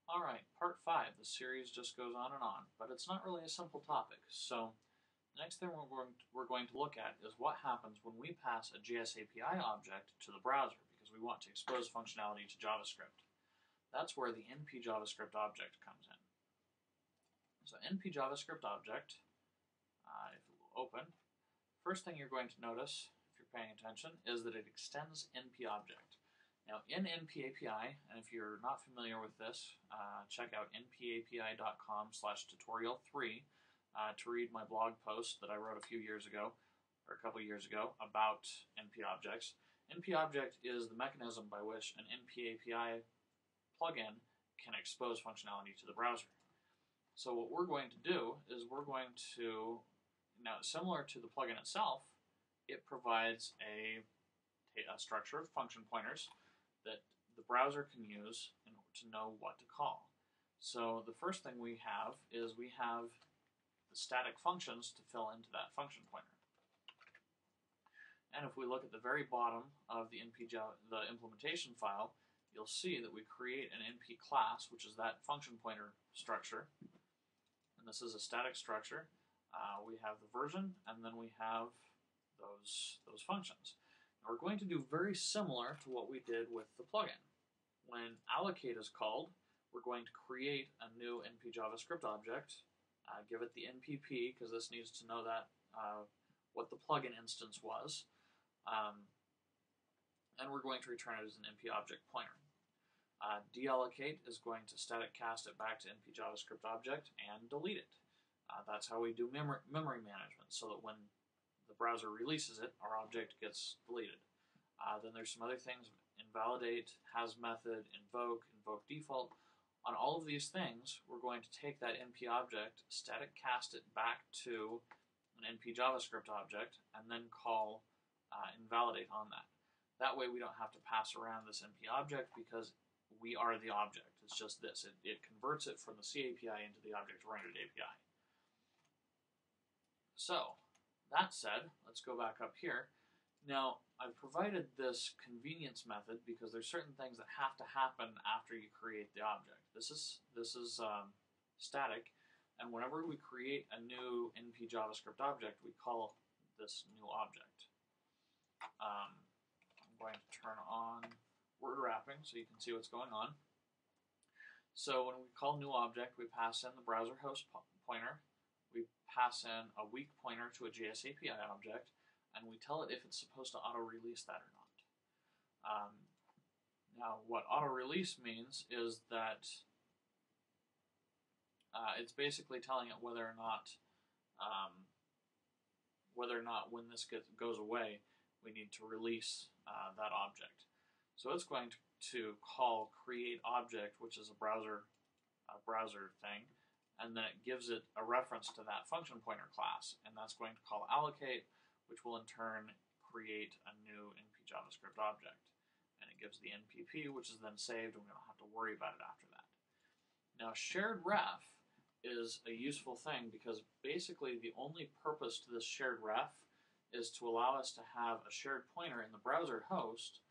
Alright, part 5. The series just goes on, but it's not really a simple topic. So the next thing we're going to look at is what happens when we pass a JSAPI object to the browser because we want to expose functionality to JavaScript. That's where the NPJavascriptObject comes in. So NPJavascriptObject, if it will open, first thing you're going to notice, if you're paying attention, is that it extends NPObject. Now in NPAPI, and if you're not familiar with this, check out npapi.com/tutorial3 to read my blog post that I wrote a few years ago, or a couple years ago, about NPObjects. NPObject is the mechanism by which an NPAPI plugin can expose functionality to the browser. So what we're going to do is we're going to, now similar to the plugin itself, it provides a structure of function pointers that the browser can use in order to know what to call. So the first thing we have is we have the static functions to fill into that function pointer. And if we look at the very bottom of the implementation file, you'll see that we create an NP class, which is that function pointer structure. And this is a static structure. We have the version, and then we have those functions. Now we're going to do very similar to what we did with the plugin. When allocate is called, we're going to create a new NPJavascriptObject, give it the NPP, because this needs to know that what the plugin instance was, and we're going to return it as an NPObject pointer. Deallocate is going to static cast it back to NPJavascriptObject and delete it. That's how we do memory management, so that when the browser releases it, our object gets deleted. Then there's some other things: invalidate, has method, invoke default. On all of these things, we're going to take that NPObject, static cast it back to an NPJavascriptObject, and then call invalidate on that. That way we don't have to pass around this NPObject because we are the object. It's just this. It converts it from the C API into the object-oriented API. So, that said, let's go back up here. Now, I've provided this convenience method because there's certain things that have to happen after you create the object. This is static, and whenever we create a new NPJavascriptObject, we call this new object. I'm going to turn on word wrapping so you can see what's going on. So when we call new object, we pass in the browser host pointer. We pass in a weak pointer to a JSAPI object, and we tell it if it's supposed to auto-release that or not. Now, what auto-release means is that it's basically telling it whether or not when this goes away, we need to release that object. So it's going to call createObject, which is a browser thing, and then it gives it a reference to that function pointer class, and that's going to call allocate, which will in turn create a new NPJavascriptObject. And it gives the NPP, which is then saved, and we don't have to worry about it after that. Now, shared ref is a useful thing because basically the only purpose to this shared ref is to allow us to have a shared pointer in the browser host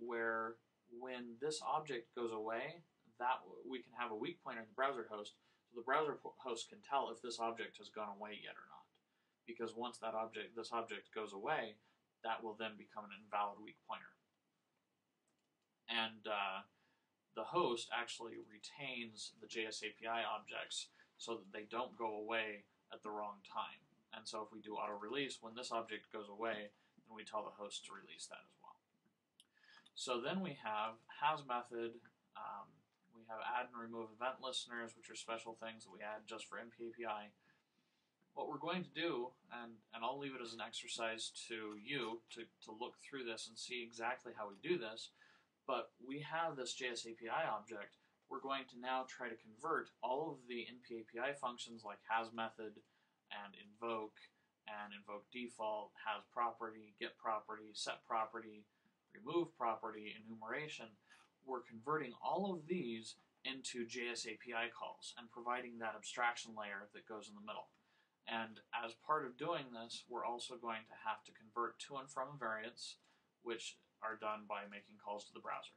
where when this object goes away, that we can have a weak pointer in the browser host, so the browser host can tell if this object has gone away yet or not. Because once this object goes away, that will then become an invalid weak pointer. And the host actually retains the JSAPI objects so that they don't go away at the wrong time. And so if we do auto-release, when this object goes away, then we tell the host to release that as well. So then we have has method, we have add and remove event listeners, which are special things that we add just for NPAPI. What we're going to do, and I'll leave it as an exercise to you to look through this and see exactly how we do this, but we have this JSAPI object. We're going to now try to convert all of the NPAPI functions like has method and invoke default, has property, get property, set property, remove property, enumeration. We're converting all of these into JSAPI calls and providing that abstraction layer that goes in the middle. And as part of doing this, we're also going to have to convert to and from invariants, which are done by making calls to the browser.